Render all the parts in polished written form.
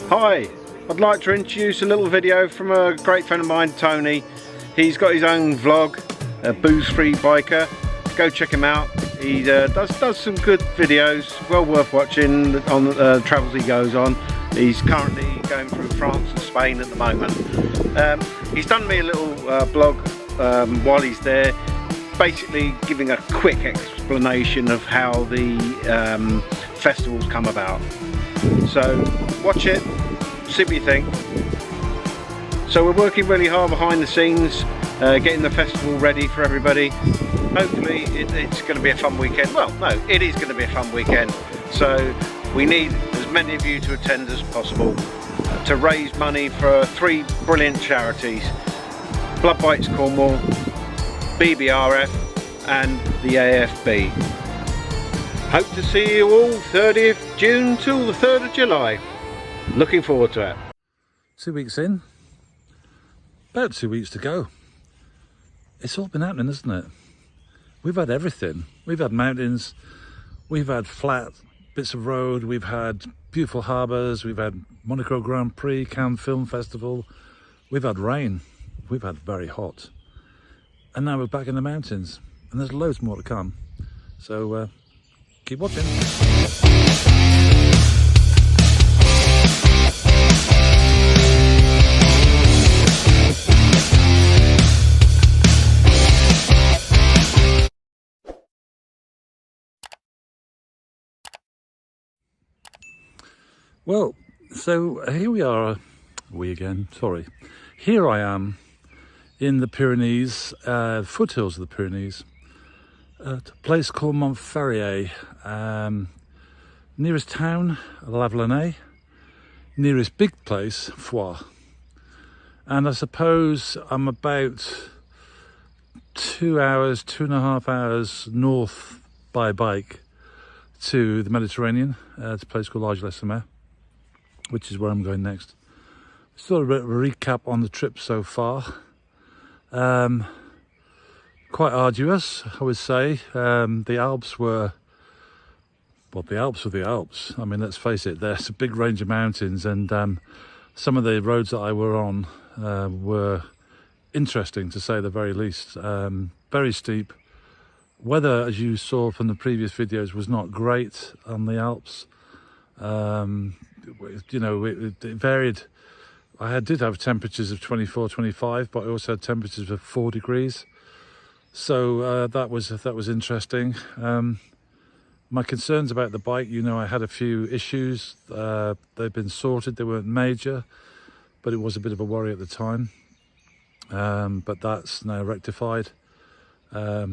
Hi, I'd like to introduce a little video from a great friend of mine, Tony. He's got his own vlog, a booze-free biker. Go check him out. He does some good videos, well worth watching on the travels he goes on. He's currently going through France and Spain at the moment. He's done me a little blog while he's there, basically giving a quick explanation of how the festivals come about. So watch it, see what you think. So we're working really hard behind the scenes, getting the festival ready for everybody. Hopefully it's going to be a fun weekend. Well, no, it is going to be a fun weekend. So we need as many of you to attend as possible to raise money for 3 brilliant charities: Blood Bites Cornwall, BBRF and the AFB. Hope to see you all 30th June till the 3rd of July. Looking forward to it. 2 weeks in, about 2 weeks to go. It's all been happening, isn't it? We've had everything. We've had mountains, we've had flat bits of road, we've had beautiful harbours, we've had Monaco Grand Prix, Cannes Film Festival, we've had rain, we've had very hot. And now we're back in the mountains, and there's loads more to come. So keep watching. Well, so here we are, here I am in the Pyrenees, foothills of the Pyrenees, at a place called Montferrier. Nearest town, Lavelanet. Nearest big place, Foix. And I suppose I'm about 2 hours, 2.5 hours north by bike to the Mediterranean. It's a place called Argelès-sur-Mer, which is where I'm going next. Sort of a recap on the trip so far. Quite arduous, I would say. The Alps were, well, the Alps were the Alps. I mean, let's face it, there's a big range of mountains, and some of the roads that I were on were interesting, to say the very least. Very steep. Weather, as you saw from the previous videos, was not great on the Alps. You know, it varied. I did have temperatures of 24, 25, but I also had temperatures of 4 degrees. So that was interesting. My concerns about the bike, you know, I had a few issues. They've been sorted. They weren't major, but it was a bit of a worry at the time. But that's now rectified. I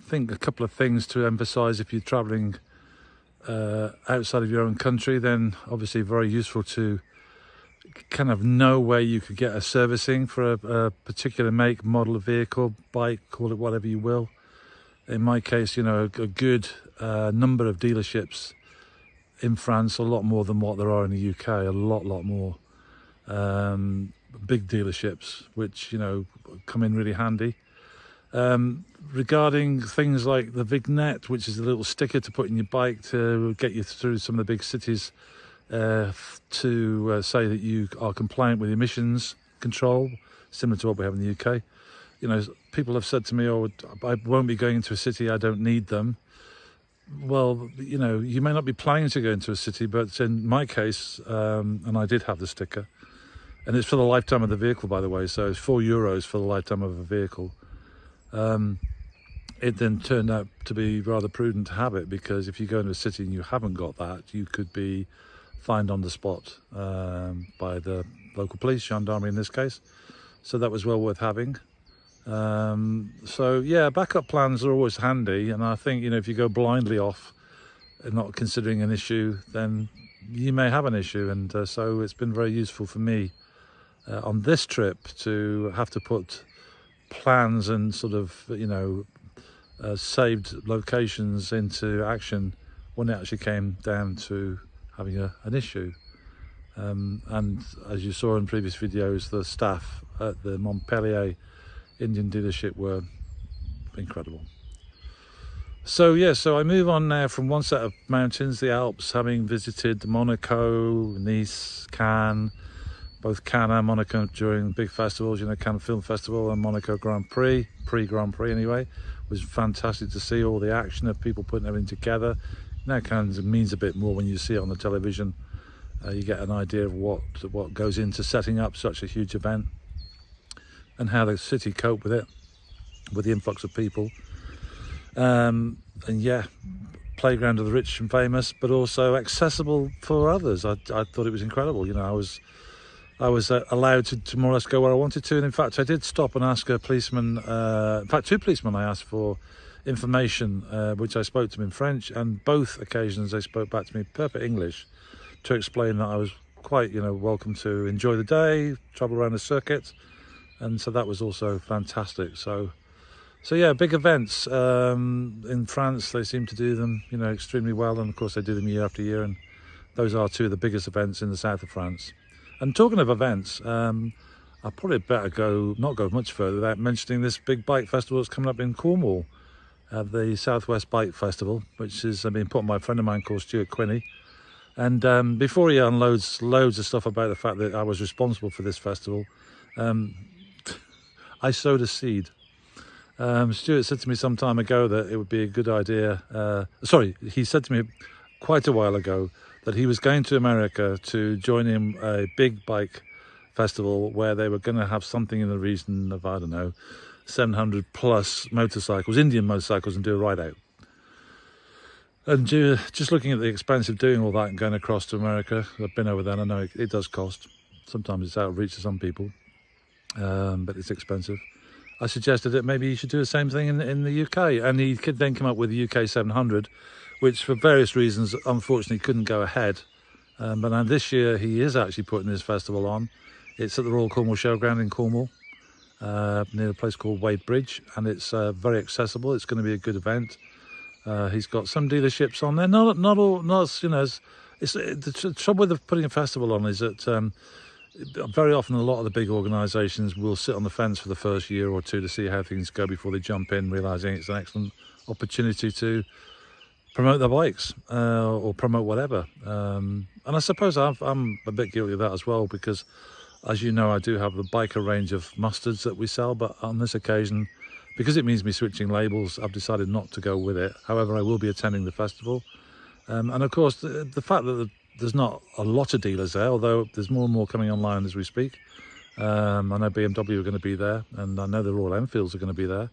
think a couple of things to emphasize: if you're traveling outside of your own country, then obviously very useful to kind of know where you could get a servicing for a particular make, model of vehicle, bike, call it whatever you will. In my case, you know, a good number of dealerships in France, a lot more than what there are in the UK, a lot more. Big dealerships, which, you know, come in really handy. Regarding things like the vignette, which is a little sticker to put in your bike to get you through some of the big cities, to say that you are compliant with emissions control, similar to what we have in the UK. You know, people have said to me, oh, I won't be going into a city, I don't need them. Well, you know, you may not be planning to go into a city, but in my case, and I did have the sticker, and it's for the lifetime of the vehicle, by the way, so it's €4 for the lifetime of a vehicle. It then turned out to be rather prudent to have it, because if you go into a city and you haven't got that, you could be fined on the spot by the local police, gendarmerie in this case. So that was well worth having. So yeah, backup plans are always handy, and I think, you know, if you go blindly off and not considering an issue, then you may have an issue. And so it's been very useful for me on this trip to have to put plans and sort of, you know, saved locations into action when it actually came down to having an issue. And as you saw in previous videos, the staff at the Montpellier Indian dealership were incredible. So yeah, so I move on now from one set of mountains, the Alps, having visited Monaco, Nice, Cannes, both Cannes and Monaco during big festivals, you know, Cannes Film Festival and Monaco Grand Prix, pre-Grand Prix anyway. It was fantastic to see all the action of people putting everything together. Now kind of means a bit more when you see it on the television. You get an idea of what goes into setting up such a huge event and how the city cope with it, with the influx of people. And yeah, playground of the rich and famous, but also accessible for others. I thought it was incredible. You know, I was allowed to more or less go where I wanted to, and in fact I did stop and ask a policeman, in fact 2 policemen, I asked for information, which I spoke to them in French, and both occasions they spoke back to me perfect English to explain that I was quite, you know, welcome to enjoy the day, travel around the circuit, and so that was also fantastic. So yeah, big events in France, they seem to do them, you know, extremely well, and of course they do them year after year, and those are 2 of the biggest events in the south of France. And talking of events, I probably better not go much further without mentioning this big bike festival that's coming up in Cornwall, the Southwest Bike Festival, which is being put on by a friend of mine called Stuart Quinn. And before he unloads loads of stuff about the fact that I was responsible for this festival, I sowed a seed. Stuart said to me some time ago that it would be a good idea. He said to me quite a while ago that he was going to America to join in a big bike festival where they were going to have something in the region of, I don't know, 700 plus motorcycles, Indian motorcycles, and do a ride out. And just looking at the expense of doing all that and going across to America, I've been over there and I know it does cost. Sometimes it's out of reach to some people, but it's expensive. I suggested that maybe he should do the same thing in the UK, and he could then come up with the UK 700, which for various reasons unfortunately couldn't go ahead. But now this year he is actually putting this festival on. It's at the Royal Cornwall Showground in Cornwall, near a place called Wade Bridge, and it's very accessible. It's going to be a good event. He's got some dealerships on there. Not all. You know, it's the trouble with putting a festival on is that very often a lot of the big organisations will sit on the fence for the first year or 2 to see how things go before they jump in, realising it's an excellent opportunity to promote their bikes or promote whatever. And I suppose I'm a bit guilty of that as well, because as you know, I do have the biker range of mustards that we sell, but on this occasion, because it means me switching labels, I've decided not to go with it. However, I will be attending the festival. And of course, the fact that there's not a lot of dealers there, although there's more and more coming online as we speak. I know BMW are going to be there, and I know the Royal Enfields are going to be there.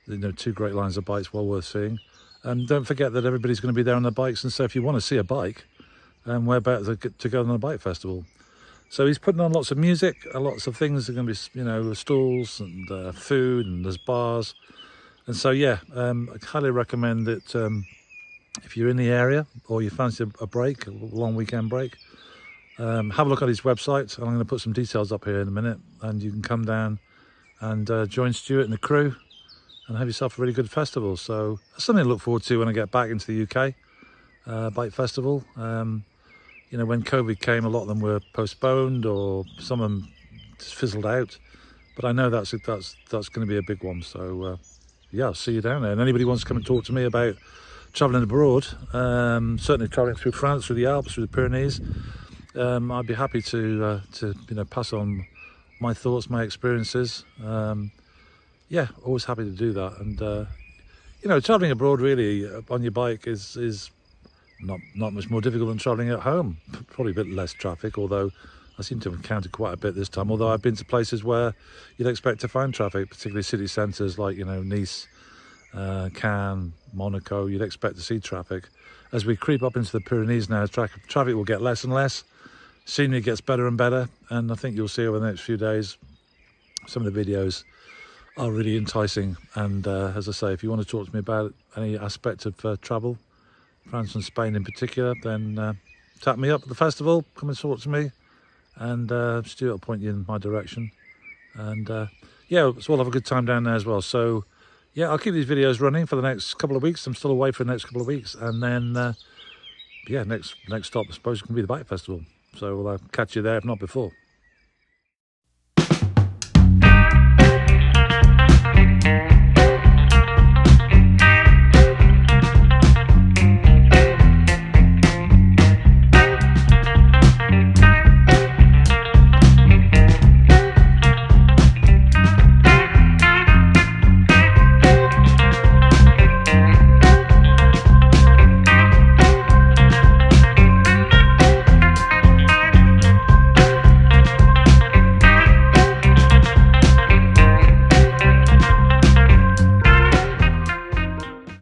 You know, 2 great lines of bikes, well worth seeing. And don't forget that everybody's going to be there on their bikes, and so if you want to see a bike, where better to go on a bike festival? So he's putting on lots of music, lots of things. There are going to be, you know, stalls and food, and there's bars. And so, yeah, I highly recommend that if you're in the area or you fancy a break, a long weekend break, have a look at his website. I'm going to put some details up here in a minute, and you can come down and join Stuart and the crew and have yourself a really good festival. So that's something to look forward to when I get back into the UK, bike festival. You know, when COVID came, a lot of them were postponed, or some of them just fizzled out. But I know that's going to be a big one. So yeah, I'll see you down there. And anybody wants to come and talk to me about travelling abroad, certainly travelling through France, through the Alps, through the Pyrenees, I'd be happy to you know, pass on my thoughts, my experiences. Yeah, always happy to do that. And you know, travelling abroad really on your bike is not much more difficult than travelling at home. Probably a bit less traffic, although I seem to have encountered quite a bit this time. Although I've been to places where you'd expect to find traffic, particularly city centres like, you know, Nice, Cannes, Monaco. You'd expect to see traffic. As we creep up into the Pyrenees now, traffic will get less and less. Scenery gets better and better, and I think you'll see over the next few days some of the videos are really enticing. And as I say, if you want to talk to me about any aspect of travel, France and Spain in particular, then tap me up at the festival, come and talk to me, and Stuart will point you in my direction. And yeah, so we'll have a good time down there as well. So yeah, I'll keep these videos running for the next couple of weeks. I'm still away for the next couple of weeks, and then yeah, next stop I suppose can be the bike festival. So we'll catch you there, if not before.